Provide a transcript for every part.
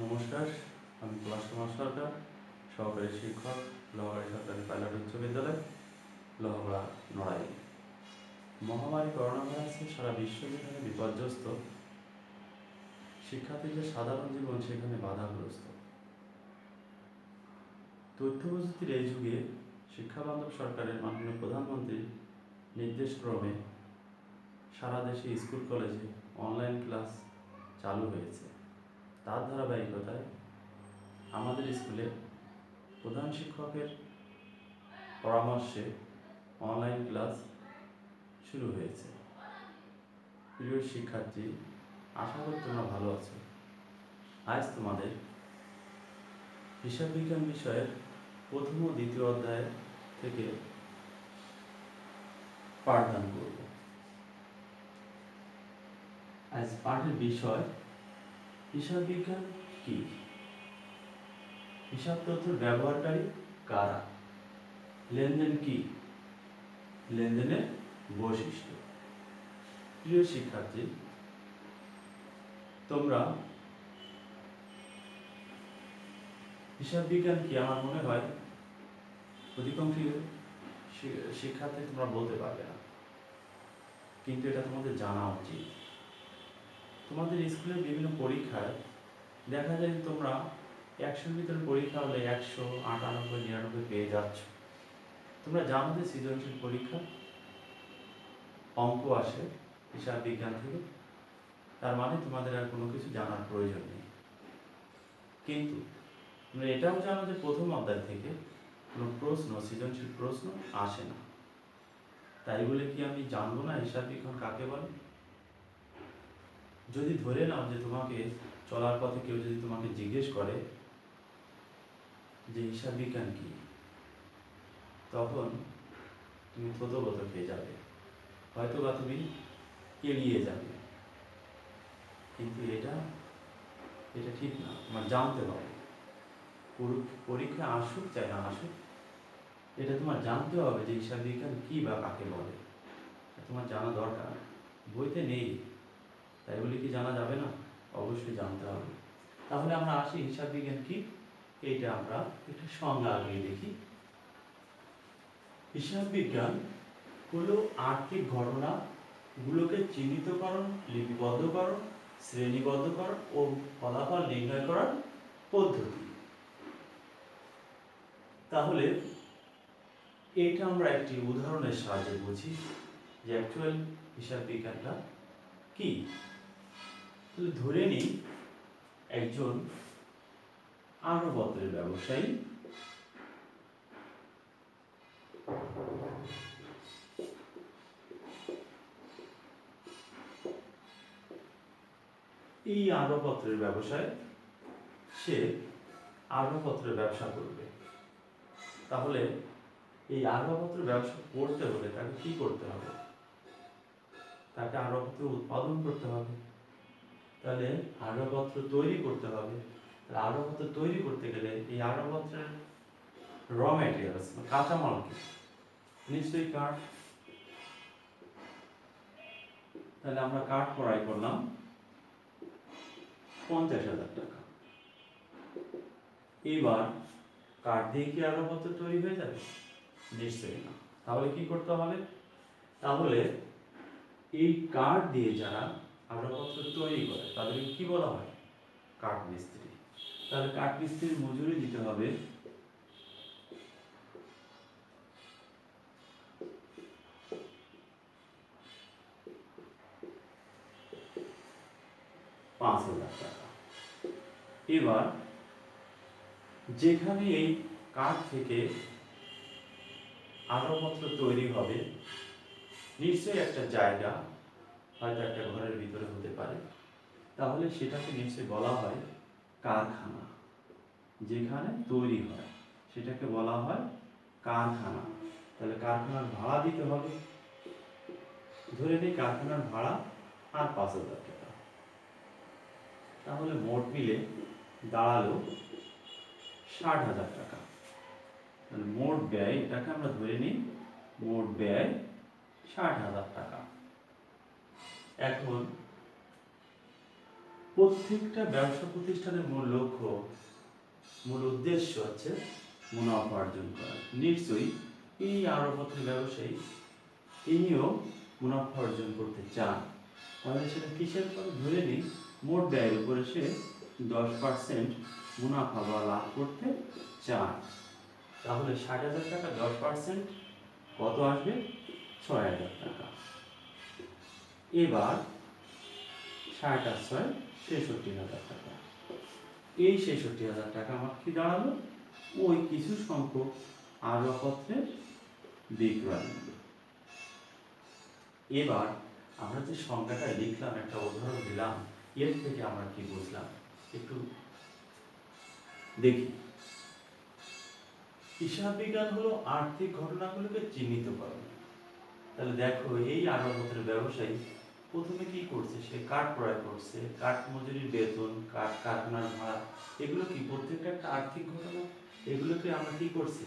নমস্কার, আমি পলাশ কুমার সরকার, সহকারী শিক্ষক, লোহাগাড়া সরকারি পাইলট উচ্চ বিদ্যালয়, লোহাগড়া, নড়াইল। মহামারী করোনা ভাইরাসে সারা বিশ্ব যেখানে বিপর্যস্ত, শিক্ষার্থীদের সাধারণ জীবন সেখানে বাধাগ্রস্ত। তথ্য প্রযুক্তির এই যুগে শিক্ষাবান্ধব সরকারের মাননীয় প্রধানমন্ত্রীর নির্দেশক্রমে সারা দেশে স্কুল কলেজে অনলাইন ক্লাস চালু হয়েছে। তার ধারাবাহিকতায় আমাদের স্কুলে প্রধান শিক্ষকের পরামর্শে অনলাইন ক্লাস শুরু হয়েছে। প্রিয় শিক্ষার্থী, আশা করি তোমরা ভালো আছো। আজ তোমাদের হিসাব বিজ্ঞান বিষয়ের প্রথম ও দ্বিতীয় অধ্যায় থেকে পাঠদান করব। আজ পাঠের বিষয় হিসাব বিজ্ঞান কি, হিসাব তথ্যের ব্যবহারকারী কারা, লেনদেন কি, লেনদেনের বৈশিষ্ট্য। প্রিয় শিক্ষার্থী, তোমরা হিসাব বিজ্ঞান কি আমার মনে হয় অধিকাংশ শিক্ষার্থী তোমরা বলতে পারবে না, কিন্তু এটা তোমাদের জানা উচিত। তোমাদের স্কুলের বিভিন্ন পরীক্ষায় দেখা যায় তোমরা 100-র ভিতরে পরীক্ষা হলে 100, 98, 99 পেয়ে যাচ্ছ। তোমরা জানো যে সৃজনশীল পরীক্ষা অঙ্ক আসে হিসাব বিজ্ঞান থেকে, তার মানে তোমাদের আর কোনো কিছু জানার প্রয়োজন নেই। কিন্তু তোমরা এটাও জানো যে প্রথম অধ্যায় থেকে কোনো প্রশ্ন, সৃজনশীল প্রশ্ন আসে না। তাই বলে কি আমি জানবো না হিসাব বিজ্ঞান কাকে বলে? যদি ধরে নাও যে তোমাকে চলার পথে কেউ যদি তোমাকে জিজ্ঞেস করে যে হিসাব বিজ্ঞান কি, তখন তুমি থতবত খেয়ে যাবে, হয়তো বা তুমি এড়িয়ে যাবে। কিন্তু এটা ঠিক না, তোমার জানতে হবে। পরীক্ষা আসুক চাই না আসুক, এটা তোমার জানতে হবে যে হিসাব বিজ্ঞান কি বা কাকে বলে। তোমার জানা দরকার, বইতে নেই তাই বলে কি জানা যাবে না? অবশ্যই জানতে হবে। তাহলে আমরা আসি হিসাব বিজ্ঞান কি, এইটা আমরা একটু সংজ্ঞা আগে দেখি। হিসাব বিজ্ঞান হলো আর্থিক ঘটনাগুলোকে চিহ্নিতকরণ, লিপিবদ্ধকরণ, শ্রেণীবদ্ধকরণ ও ফলাফল নির্ণয় করার পদ্ধতি। তাহলে এটা আমরা একটি উদাহরণের সাহায্যে বুঝি যে অ্যাকচুয়াল হিসাব বিজ্ঞানটা কি। তাহলে ধরে নিই একজন আসবাবপত্রের ব্যবসায়ী এই আসবাবপত্রের ব্যবসায় সে আসবাবপত্রের ব্যবসা করবে। তাহলে এই আসবাবপত্রের ব্যবসা করতে হলে তাকে কি করতে হবে? তাকে আসবাবপত্র উৎপাদন করতে হবে, তাহলে আসবাবপত্র তৈরি করতে হবে। তাহলে আসবাবপত্র তৈরি করতে গেলে এই আসবাবপত্রের র ম্যাটেরিয়ালস কাঁচামাল কি? নিশ্চয়ই কাঠ। তাহলে আমরা কাঠ ক্রয় করলাম 50,000 টাকা। এবার কাঠ দিয়ে কি আসবাবপত্র তৈরি হয়ে যাবে? নিশ্চয়ই না। তাহলে কি করতে হবে? তাহলে এই কাঠ দিয়ে যারা আসবাবপত্র তৈরি করে তাদেরকে কি বলা হয়? কাঠ মিস্ত্রি। তাহলে কাঠ মিস্ত্রির মজুরি দিতে হবে 5,000 টাকা। এবার যেখানে এই কাঠ থেকে আসবাবপত্র তৈরি হবে, নিশ্চয়ই একটা জায়গা, হয়তো একটা ঘরের ভিতরে হতে পারে, তাহলে সেটাকে নিশ্চয়ই বলা হয় কারখানা। যেখানে তৈরি হয় সেটাকে বলা হয় কারখানা। তাহলে কারখানার ভাড়া দিতে হবে, ধরে নিই কারখানার ভাড়া আর 5,000 টাকা। তাহলে মোট মিলে দাঁড়ালো 60,000 টাকা। তাহলে মোট ব্যয়, এটাকে আমরা ধরে নিই মোট ব্যয় 60,000 টাকা। এখন প্রত্যেকটা ব্যবসা প্রতিষ্ঠানের মূল লক্ষ্য, মূল উদ্দেশ্য হচ্ছে মুনাফা অর্জন করা। নিশ্চয়ই এই আরবপত্রের ব্যবসায়ী ইনিও মুনাফা অর্জন করতে চান, তাহলে সেটা কিসের পরে ধরে নিই মোট ব্যয়ের উপরে সে 10% মুনাফা বা লাভ করতে চান। তাহলে 60,000 টাকা 10% কত আসবে? 6,000 টাকা। এবার 60 আর 6 66,000 টাকা। এই 66,000 টাকা আমার কি দাঁড়ালো? ওই কিছু সংখ্যক আসবাবপত্রের বিক্রয় মূল্য। এবার আমরা যে সংখ্যাটা লিখলাম, একটা উদাহরণ দিলাম, এর থেকে আমরা কি বুঝলাম একটু দেখি। হিসাব বিজ্ঞান হলো আর্থিক ঘটনাগুলোকে চিহ্নিত করা। তাহলে দেখো এই আসবাবপত্রের ব্যবসায়ী প্রথমে কি করছে? সে কাঠ ক্রয় করছে, কাঠ মজুরির বেতন, কাঠ কারখানার ভাড়া, এগুলো কি প্রত্যেকটা একটা আর্থিক ঘটনা। এগুলোকে আমরা কি করছি?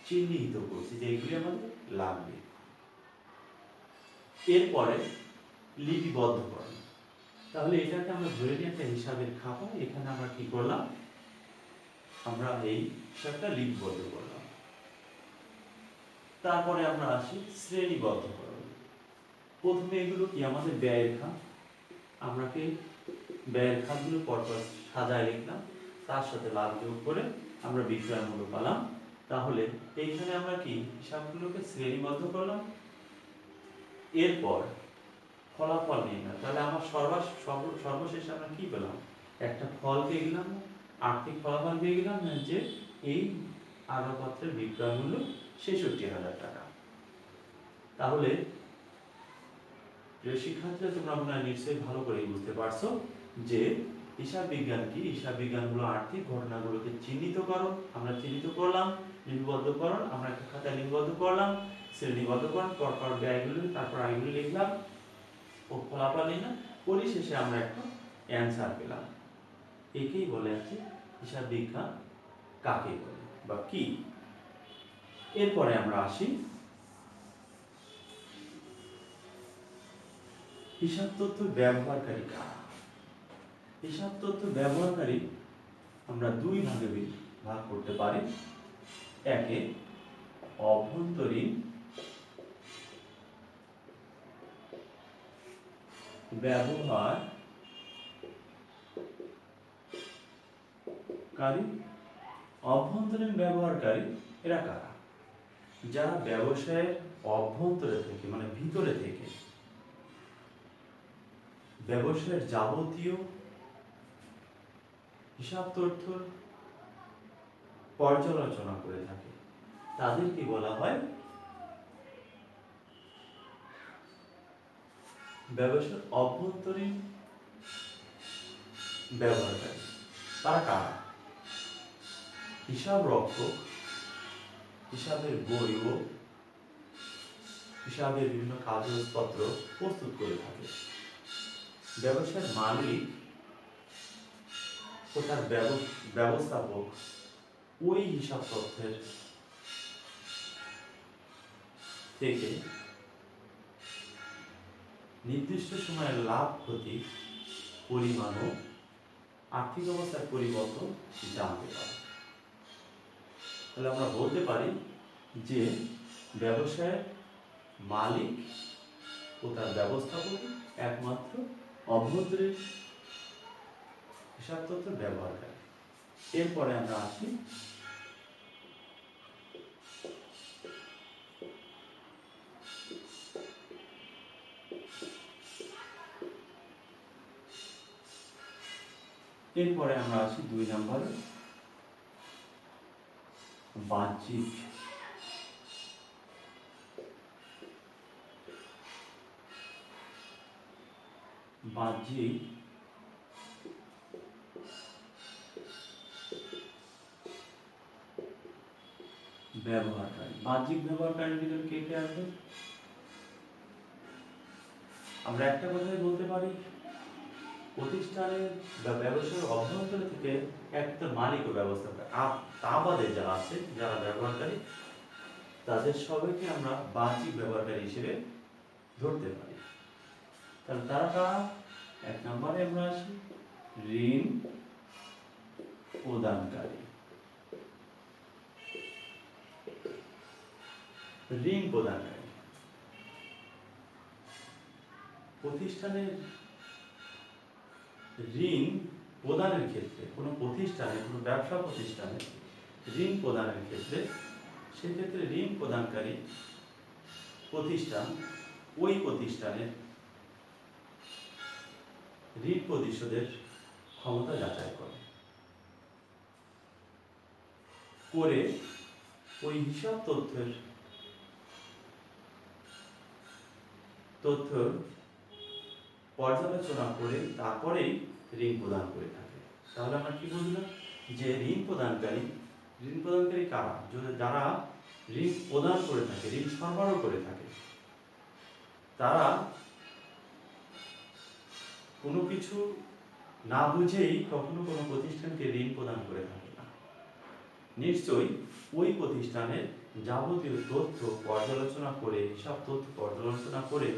চিহ্নিত করছি যে এগুলি আমাদের লাগবে। এরপরে লিপিবদ্ধকরণ। তাহলে এটাকে আমরা ধরে নিয়ে একটা হিসাবের খাতা, এখানে আমরা কি করলাম? আমরা এই হিসাবটা লিপিবদ্ধ করলাম। তারপরে আমরা আসি শ্রেণীবদ্ধকরণ। প্রথমে এগুলো কি আমাদের ব্যয়ের খাত, আমরা কি ব্যয়ের খাতগুলো পরপর সাজায় লিখলাম, তার সাথে লাভ যোগ করে আমরা বিক্রয় মূল্য পেলাম। তাহলে এইখানে আমরা কি হিসাবগুলোকে শ্রেণীবদ্ধ করলাম। এরপর ফলাফল নির্ণয়। তাহলে আমার সর্বশেষে আমরা কি পেলাম? একটা ফল পেয়ে গেলাম, আর্থিক ফলাফল পেয়ে গেলাম যে এই আসবাবপত্রের বিক্রয় মূল্য 66,000 টাকা। তাহলে প্রিয় শিক্ষার্থীরা, তোমরা আপনারা নিশ্চয়ই ভালো করে বুঝতে পারছো যে হিসাব বিজ্ঞান কি। হিসাব বিজ্ঞান হলো আর্থিক ঘটনাগুলোকে চিহ্নিত করো, আমরা চিহ্নিত করলাম। লিপিবদ্ধকরণ, আমরা একটা খাতায় লিপিবদ্ধ করলাম। শ্রেণীবদ্ধকরণ, পরপর ব্যয়গুলো, তারপর আয়গুলো লিখলাম ও ফলাফল নিলাম। পরিশেষে আমরা একটা অ্যান্সার পেলাম। একেই বলে আছে হিসাব বিজ্ঞান কাকে বলে বা কি। এরপরে আমরা আসি হিসাব তথ্য ব্যবহারকারী কারা। হিসাব তথ্য ব্যবহারকারী আমরা দুই ভাগে ভাগ করতে পারি। একে অভ্যন্তরীণ ব্যবহারকারী। অভ্যন্তরীণ ব্যবহারকারী এরা কারা? যারা ব্যবসায়ের অভ্যন্তরে থেকে, মানে ভিতরে থেকে ব্যবসায়ের যাবতীয় হিসাব তথ্য পর্যালোচনা করে থাকে, তাদেরকে বলা হয় ব্যবসার অভ্যন্তরীণ ব্যবহারকারী। তারা কারা? হিসাব রক্ষক, হিসাবের বই ও হিসাবের বিভিন্ন কাগজপত্র প্রস্তুত করে থাকে। ব্যবসার মালিক ও তার ব্যবস্থাপক ওই হিসাব তথ্যের থেকে নির্দিষ্ট সময়ের লাভ ক্ষতি পরিমাণ ও আর্থিক অবস্থার পরিবর্তন জানতে পারে। তাহলে আমরা বলতে পারি যে ব্যবসায়ের মালিক ও তার ব্যবস্থাপক একমাত্র অভ্যন্তরীণ হিসাব তথ্য ব্যবহার করে। এরপরে আমরা আসি দুই নম্বরে বাহ্যিক ব্যবহারকারী। বাহ্যিক ব্যবহারকারীর ভিতরে কে কে আসবে? আমরা একটা কথাই বলতে পারি, প্রতিষ্ঠানের বা ব্যবসার অভ্যন্তর থেকে একটা মালিক ও ব্যবস্থাপক, তা বাদে যারা আছে, যারা ব্যবহারকারী, তাদের সবাইকে আমরা বাহ্যিক ব্যবহারকারী হিসেবে ধরতে পারি। তাহলে তারা কারা? এক নম্বরে আমরা আসি ঋণ প্রদানকারী। ঋণ প্রদানকারী প্রতিষ্ঠানের ঋণ প্রদানের ক্ষেত্রে, কোনো প্রতিষ্ঠানে, কোনো ব্যবসা প্রতিষ্ঠানে ঋণ প্রদানের ক্ষেত্রে, সেক্ষেত্রে ঋণ প্রদানকারী প্রতিষ্ঠান ওই প্রতিষ্ঠানের ঋণ পরিশোধের ক্ষমতা যাচাই করে ওই হিসাব তথ্য পর্যালোচনা করে তারপরেই ঋণ প্রদান করে থাকে। তাহলে আমরা কি বুঝলাম? যে ঋণ প্রদানকারী কারা? যারা ঋণ প্রদান করে থাকে, ঋণ সরবরাহ করে থাকে, তারা কোনো কিছু না বুঝেই কখনো কোনো প্রতিষ্ঠানকে ঋণ প্রদান করে থাকে না। নিশ্চয়ই ওই প্রতিষ্ঠানের যাবতীয় তথ্য পর্যালোচনা করে, সব তথ্য পর্যালোচনা করে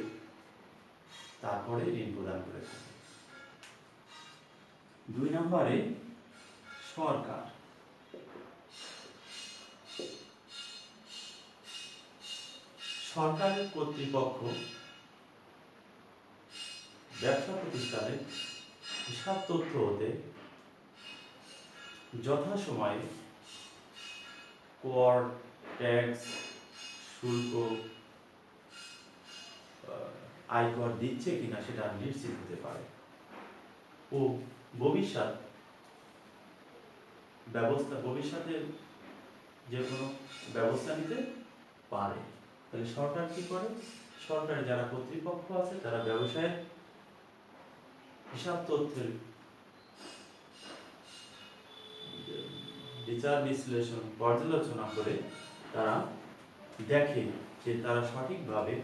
তারপরে ঋণ প্রদান করে থাকে। 2 নম্বরে সরকার। সরকারের কর্তৃপক্ষ ব্যবসা প্রতিষ্ঠানের হিসাব তথ্য হতে যথাসময়ে কর, ট্যাক্স, শুল্ক, আয়কর দিচ্ছে কিনা সেটা নিশ্চিত হতে পারে ও ভবিষ্যতে যে কোনো ব্যবস্থা নিতে পারে। তাহলে সরকার কি করে? সরকারের যারা কর্তৃপক্ষ আছে তারা ব্যবসায়ের হিসাব তথ্যের বিচার বিশ্লেষণ পর্যালোচনা করে তারা দেখে যে তারা সঠিকভাবে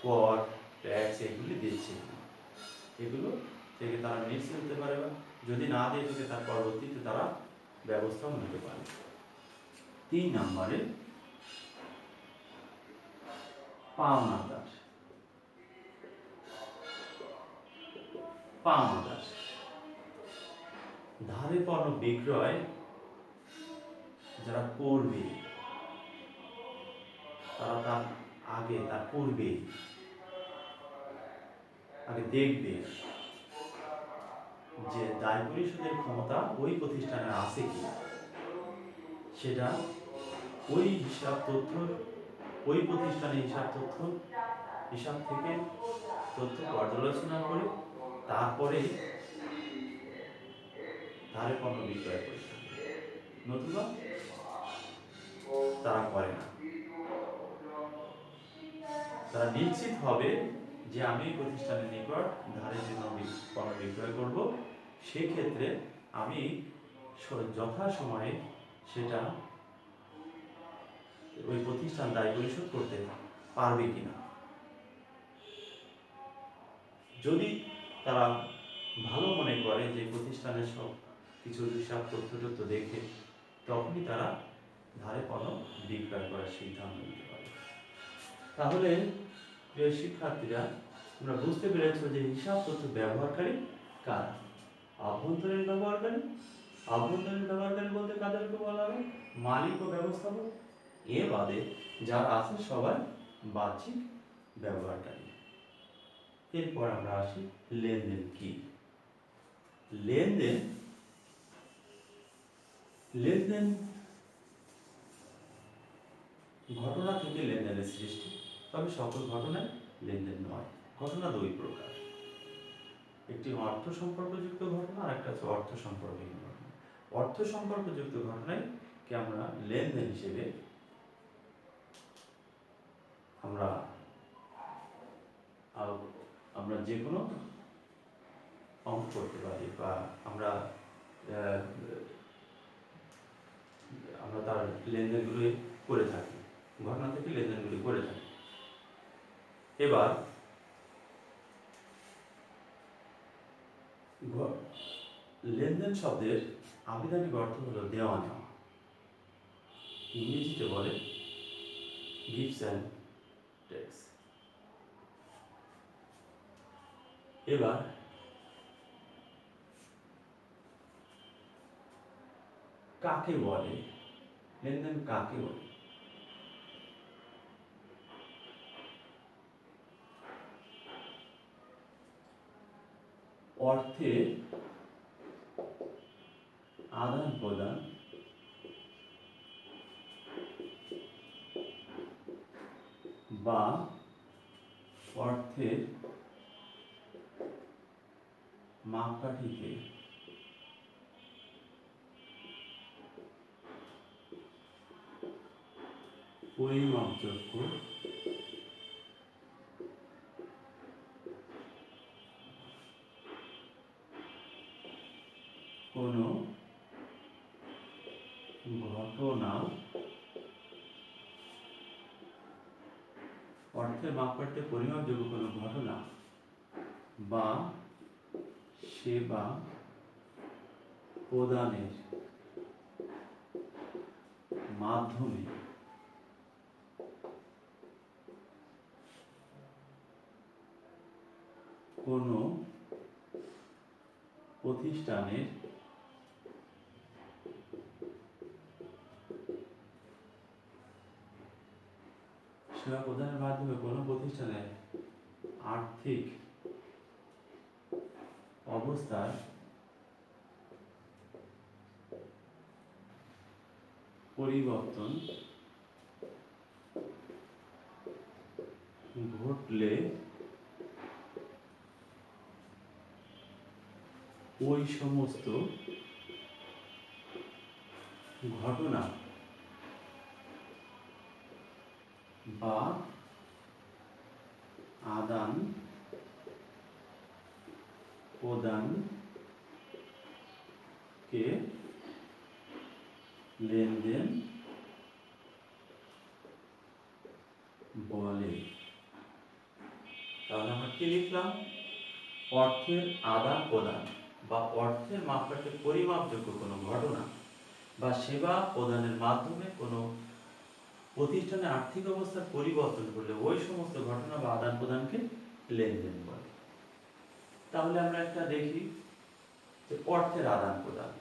কর, ট্যাক্স এগুলি দিচ্ছে, এগুলো থেকে তারা নিশ্চিত হতে পারে, বা যদি না দিয়ে থাকে তার পরবর্তীতে তারা ব্যবস্থাও নিতে পারে। 3 নম্বরে পাওনাদার। ধারে পণ্য বিক্রয় যারা করবে তারা তার পূর্বে আগে দেখবে যে দায় পরিশোধের ক্ষমতা ওই প্রতিষ্ঠানের আছে কি, সেটা ওই প্রতিষ্ঠানের হিসাব থেকে তথ্য পর্যালোচনা করে তারপরে ধারে পণ্য বিক্রয় করে থাকে, নতুবা তারা করে না। তারা নিশ্চিত হবে যে আমি প্রতিষ্ঠানের নিকট ধারের জন্য পণ্য বিক্রয় করব, সেক্ষেত্রে আমি যথাসময়ে সেটা ওই প্রতিষ্ঠান দায় পরিশোধ করতে পারবে কিনা। যদি তারা ভালো মনে করে যে প্রতিষ্ঠানের সব কিছু হিসাব তথ্য দেখে, তখনই তারা ধারে পণ্য বিক্রয় করার সিদ্ধান্ত নিতে পারে। তাহলে প্রিয় শিক্ষার্থীরা, তোমরা বুঝতে পেরেছ যে হিসাব তথ্য ব্যবহারকারী কারা? আভ্যন্তরীণ ব্যবহারকারী বলতে কাদেরকে বলা হবে? মালিক ও ব্যবস্থাপক। এ বাদে যারা আছে সবাই বাহ্যিক ব্যবহারকারী। এরপর আমরা আসি লেনদেন কি। লেনদেন ঘটনা থেকে লেনদেনের সৃষ্টি, তবে সকল ঘটনায় লেনদেন নয়। ঘটনা 2 প্রকার, একটি অর্থ সম্পর্কযুক্ত ঘটনা আর একটা হচ্ছে অর্থ সম্পর্কহীন ঘটনা। অর্থ সম্পর্কযুক্ত ঘটনায় কি আমরা লেনদেন হিসেবে আমরা যে কোনো অঙ্ক করতে পারি, বা আমরা তার লেনদেনগুলি করে থাকি, ঘটনা থেকে লেনদেনগুলি করে থাকি। এবার লেনদেন শব্দের আবিধানিক অর্থ হলো দেওয়া নেওয়া, ইংরেজিতে বলে গিভস অ্যান্ড টেকস। এবার কাকে বলে, লেনদেন কাকে বলে? অর্থের আদান প্রদান বা অর্থের মাপকাঠিকে পরিমাপযোগ্য কোনো ঘটনা, অর্থের মাপকাঠিতে পরিমাপযোগ্য কোনো ঘটনা বা সেবা প্রদানের মাধ্যমে কোনো প্রতিষ্ঠানের সেবা প্রদানের মাধ্যমে কোনো প্রতিষ্ঠানের আর্থিক অবস্থার পরিবর্তন ঘটলে ওই সমস্ত ঘটনা বা আদান প্রদানকে লেনদেন বলে। তাহলে আমরা কি লিখলাম? অর্থের আদান প্রদান বা অর্থের মাপকাঠিতে পরিমাপযোগ্য কোনো ঘটনা বা সেবা প্রদানের মাধ্যমে কোনো প্রতিষ্ঠানের আর্থিক অবস্থার পরিবর্তন করলে ওই সমস্ত ঘটনা বা আদান প্রদানকে লেনদেন বলে। তাহলে আমরা একটা দেখি যে অর্থের আদান প্রদান,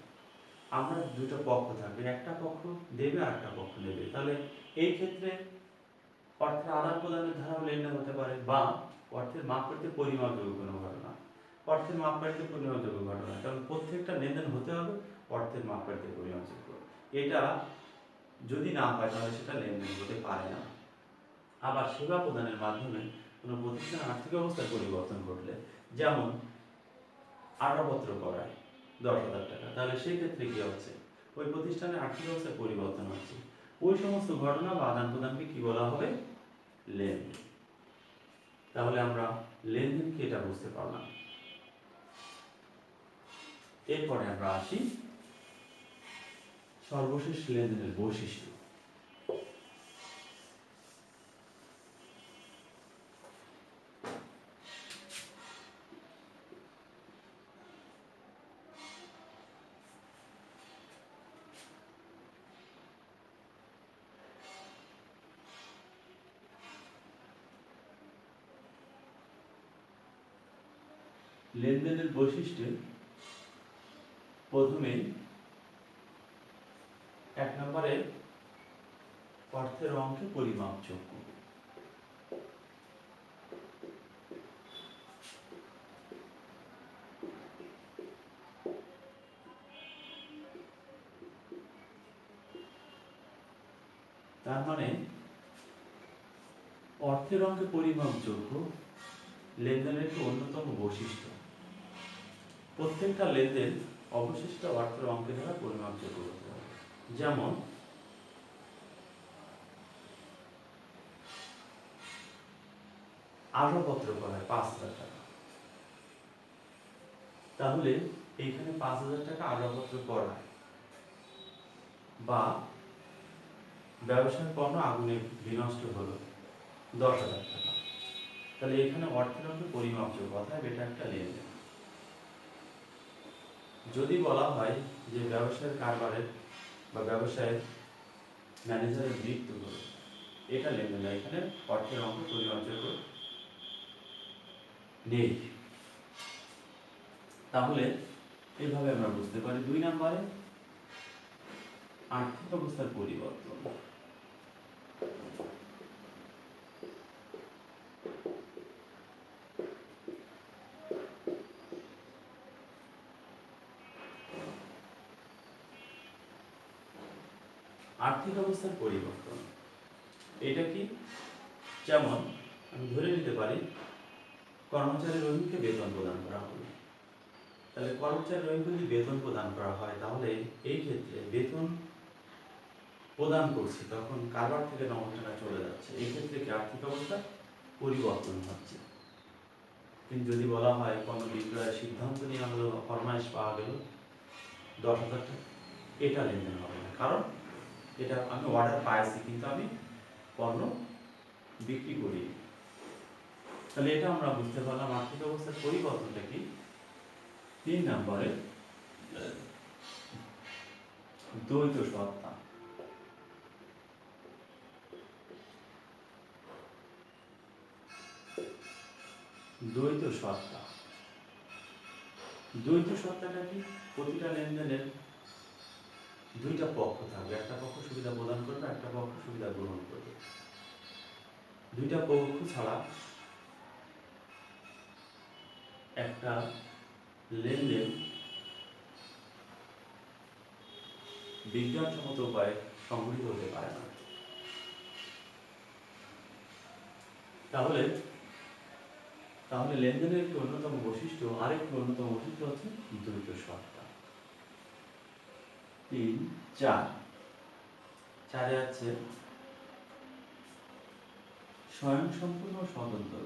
আমরা দুটো পক্ষ থাকবে, একটা পক্ষ দেবে আর একটা পক্ষ নেবে। তাহলে এই ক্ষেত্রে অর্থের আদান প্রদানের ধারাও লেনদেন হতে পারে বা অর্থের মাপকাঠিতে পরিমাপযোগ্য কোনো ঘটনা, অর্থের মাপকাঠিতে পরিমাপযোগ্য ঘটনা, কারণ প্রত্যেকটা লেনদেন হতে হবে অর্থের মাপকাঠিতে পরিমাপযোগ্য। এটা যদি না হয় তাহলে সেটা লেনদেন হতে পারে না। আবার সেবা প্রদানের মাধ্যমে কোনো প্রতিষ্ঠানের আর্থিক অবস্থার পরিবর্তন ঘটলে, যেমন আসবাবপত্র করায় 10,000 টাকা, তাহলে সেই ক্ষেত্রে কি হচ্ছে? ওই প্রতিষ্ঠানের আর্থিক অবস্থার পরিবর্তন হচ্ছে, ওই সমস্ত ঘটনা বা আদান প্রদানকে কি বলা হবে? লেনদেন। তাহলে আমরা লেনদেন কি এটা বুঝতে পারলাম। এরপরে আমরা আসি সর্বশেষ লেনদেনের বৈশিষ্ট্য। লেনদেনের বৈশিষ্ট্যে প্রথমে 1 নম্বরে অর্থের অঙ্কে পরিমাপযোগ্য। তার মানে অর্থের অঙ্কে পরিমাপযোগ্য লেনদেনের একটি অন্যতম বৈশিষ্ট্য। প্রত্যেকটা লেনদেন অবশিষ্ট অর্থের অঙ্কে দ্বারা পরিমাপযোগ্য হতে হবে। যেমন আসবাবপত্র করায় 5,000 টাকা, তাহলে এইখানে 5,000 টাকা আসবাবপত্র করায়, বা ব্যবসায়িক পণ্য আগুনে বিনষ্ট হলো 10,000 টাকা, তাহলে এখানে অর্থের অঙ্কে পরিমাপযোগ্য, অর্থাৎ এটা একটা লেনদেন। যদি বলা হয় যে ব্যবসায়ের কারবারের বা ব্যবসায়ের ম্যানেজারের মৃত্যু হলো, এটা লেনদেন, এখানে অর্থের অঙ্ক পরিমাপযোগ্য নেই। তাহলে এইভাবে আমরা বুঝতে পারি। 2 নম্বরে আর্থিক অবস্থার পরিবর্তন। আর্থিক অবস্থার পরিবর্তন এটা কি? যেমন আমি ধরে নিতে পারি কর্মচারী রহিমকে বেতন প্রদান করা হলো। তাহলে কর্মচারী রহিমকে যদি বেতন প্রদান করা হয় তাহলে এই ক্ষেত্রে বেতন প্রদান করছি তখন কারবার থেকে নগদ টাকা চলে যাচ্ছে, এই ক্ষেত্রে কি আর্থিক অবস্থার পরিবর্তন হচ্ছে। কিন্তু যদি বলা হয় কোনো বিক্রয়ের সিদ্ধান্ত নিয়ে হলো ফরমাইশ পাওয়া গেল 10,000 টাকা, এটা লেনদেন হবে না, কারণ এটা আমি অর্ডার পাইছি কিন্তু আমি পণ্য বিক্রি করি। তাহলে এটা আমরা বুঝতে পারলাম আর্থিক অবস্থার পরিবর্তনটা কি। 3 নম্বরে দ্বৈত সত্তা। দ্বৈত সত্তা, দ্বৈত সত্তাটা কি? প্রতিটা লেনদেনের দুইটা পক্ষ থাকবে, একটা পক্ষ সুবিধা প্রদান করবে, একটা পক্ষ সুবিধা গ্রহণ করবে। দুইটা পক্ষ ছাড়া একটা লেনদেন বিজ্ঞানসম্মত উপায়ে সংঘটিত হতে পারে না। তাহলে তাহলে লেনদেনের একটি অন্যতম বৈশিষ্ট্য, আরেকটি অন্যতম বৈশিষ্ট্য হচ্ছে দ্বৈত সত্তা। 3, 4 চারে আছে স্বয়ংসম্পূর্ণ স্বতন্ত্র।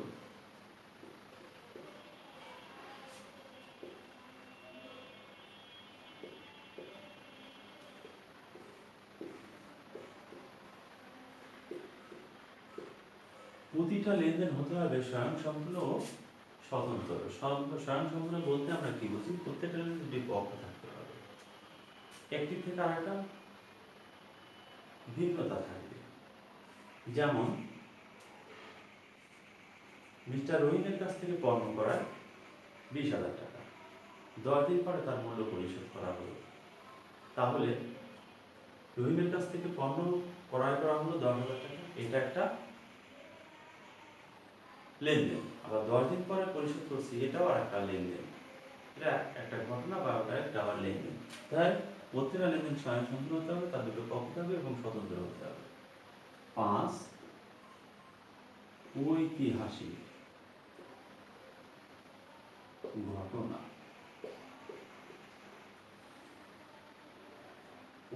প্রতিটা লেনদেন হতে হবে স্বয়ংসম্পূর্ণ ও স্বতন্ত্র। স্বয়ংসম্পূর্ণ বলতে আমরা কি বুঝি? প্রত্যেকটা লেনদেন দুটি পক্ষ থাকতে হবে, একটি থেকে আরেকটা ভিন্নতা থাকবে। যেমন মিস্টার রহিমের কাছ থেকে পণ্য করায় 20,000 টাকা, 10 দিন পরে তার মূল্য পরিশোধ করা হলো। তাহলে রহিমের কাছ থেকে পণ্য ক্রয় করা হলো 10,000 টাকা, এটা একটা লেনদেন। আবার 10 দিন পরে পরিশোধ করছি, এটাও আর একটা লেনদেন। এটা একটা ঘটনা বা ওটা একটা আবার লেনদেন। তাই প্রত্যেকটা লেনদেন স্বয়ংসম্পূর্ণ হতে হবে, তার দুটো পক্ষ থাকবে এবং স্বতন্ত্র হতে হবে। 5, ঐতিহাসিক ঘটনা।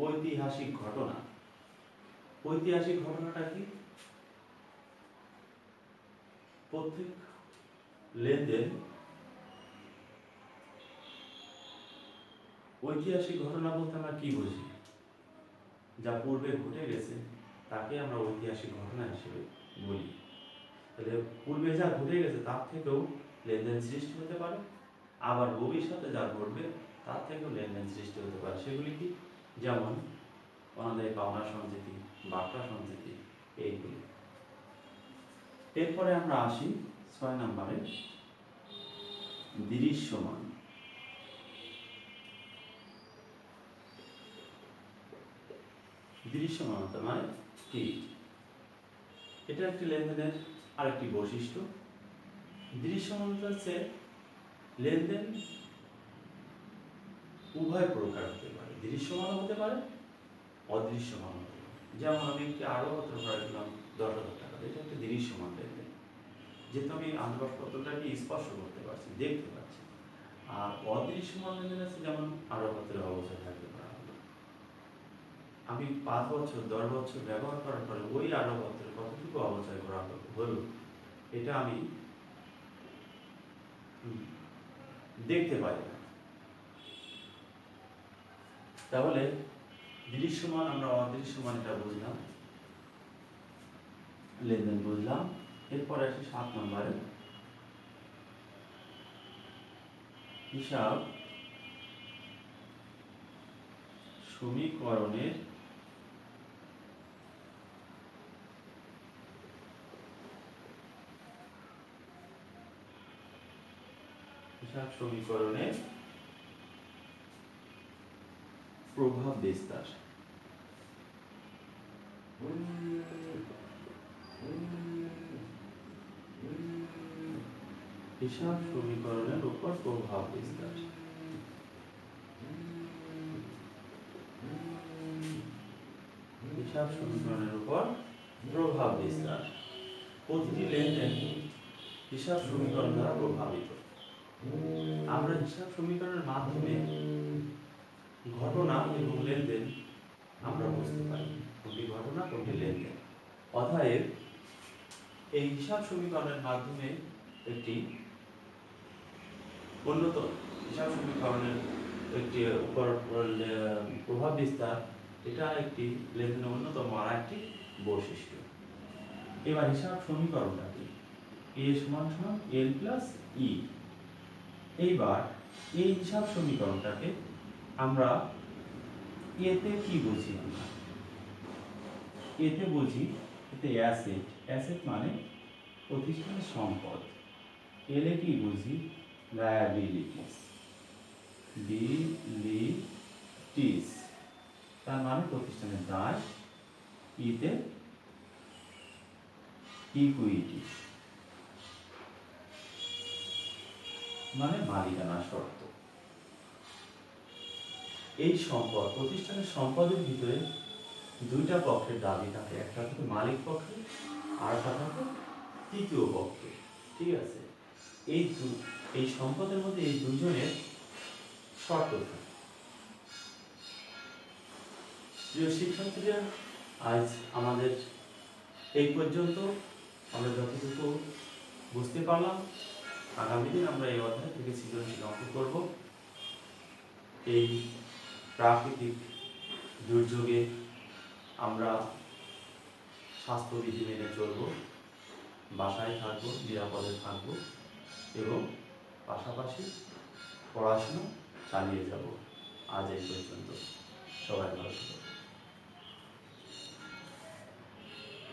ঐতিহাসিক ঘটনা, ঐতিহাসিক ঘটনাটা কি? প্রত্যেক লেনদেন ঐতিহাসিক ঘটনা বলতে আমরা কি বুঝি? যা পূর্বে ঘটে গেছে তাকে আমরা ঐতিহাসিক ঘটনা হিসেবে বলি। তাহলে পূর্বে যা ঘটে গেছে তার থেকেও লেনদেন সৃষ্টি হতে পারে, আবার ভবিষ্যতে যা ঘটবে তার থেকেও লেনদেন সৃষ্টি হতে পারে। সেগুলি কি? যেমন অনাদায়ী পাওনা সঞ্চিতি, বার্তা সঞ্চিতি, এইগুলি। এরপরে আমরা আসি 6 নম্বরে দৃশ্যমান। দৃশ্যমানতা মানে কি? এটা একটি লেনদেনের আরেকটি বৈশিষ্ট্য। দৃশ্যমানতা হচ্ছে লেনদেন উভয় প্রকার হতে পারে, দৃশ্যমান হতে পারে, অদৃশ্যমান হতে পারে। যেমন আমি একটি আরোপত্র ক্রয় করলাম 10,000 টাকা, এটা একটা দৃশ্যমান লেনদেন, যেহেতু আমি আসবাবপত্রটাকে স্পর্শ করতে পারছি, দেখতে পাচ্ছি। আর অদৃশ্যমান লেনদেন আছে, যেমন আরোপত্রের অবস্থায় থাকতে পারে, আমি 5 বছর 10 বছর ব্যবহার করার পরে ওই আরোপত্রের কতটুকু অবচয় করা হলো এটা আমি দেখতে পাই না। তাহলে দৃশ্যমান আমরা অদৃশ্যমান এটা বুঝলাম, লেনদেন বুঝলাম। এরপরে আসি 7 নম্বরে হিসাব সমীকরণের প্রভাব বিস্তার। হিসাব সমীকরণের উপর প্রভাব বিস্তার। হিসাব সমীকরণের উপর প্রভাব বিস্তার। প্রতিটি লেনদেন হিসাব সমীকরণ দ্বারা প্রভাবিত। আমরা হিসাব সমীকরণের মাধ্যমে ঘটনা এবং লেনদেন আমরা বুঝতে পারি, কোনটি ঘটনা কোনটি লেনদেন। অতএব এই হিসাব সমীকরণের মাধ্যমে একটি উন্নত হিসাব সমীকরণের একটি উপর প্রভাব বিস্তার, এটা একটি লেনদেনের অন্যতম আর একটি বৈশিষ্ট্য। এবার হিসাব সমীকরণটা কি? এ সমান সমান এল প্লাস ই। এইবার এই হিসাব সমীকরণটাকে আমরা এতে কি বুঝি? আমরা এতে বুঝি এতে অ্যাসেট, অ্যাসেট মানে প্রতিষ্ঠানের সম্পদ। এলে কি বুঝি? লায়াবিলিটিস, বিলিটিস তার মানে প্রতিষ্ঠানের দায়। ইতে ইকুইটি মানে মালিকানা শর্ত। এই সম্পদ, প্রতিষ্ঠানের সম্পদের ভিতরে দুইটা পক্ষের দাবি থাকে, একটা থাকে মালিক পক্ষে আর একটা থাকে তৃতীয় পক্ষে। ঠিক আছে, এই সম্পদের মধ্যে এই দুজনের শর্ত থাকে। প্রিয় শিক্ষার্থীরা, আজ আমাদের এই পর্যন্ত। আমরা যতটুকু বুঝতে পারলাম, আগামী দিন আমরা এই অধ্যায় থেকে সৃজনশীল অঙ্ক করব। এই প্রাকৃতিক দুর্যোগে আমরা স্বাস্থ্যবিধি মেনে চলব, বাসায় থাকবো, নিরাপদে থাকবো এবং পাশাপাশি পড়াশোনা চালিয়ে যাব। আজ এই পর্যন্ত, সবাই ভালো থাকবে।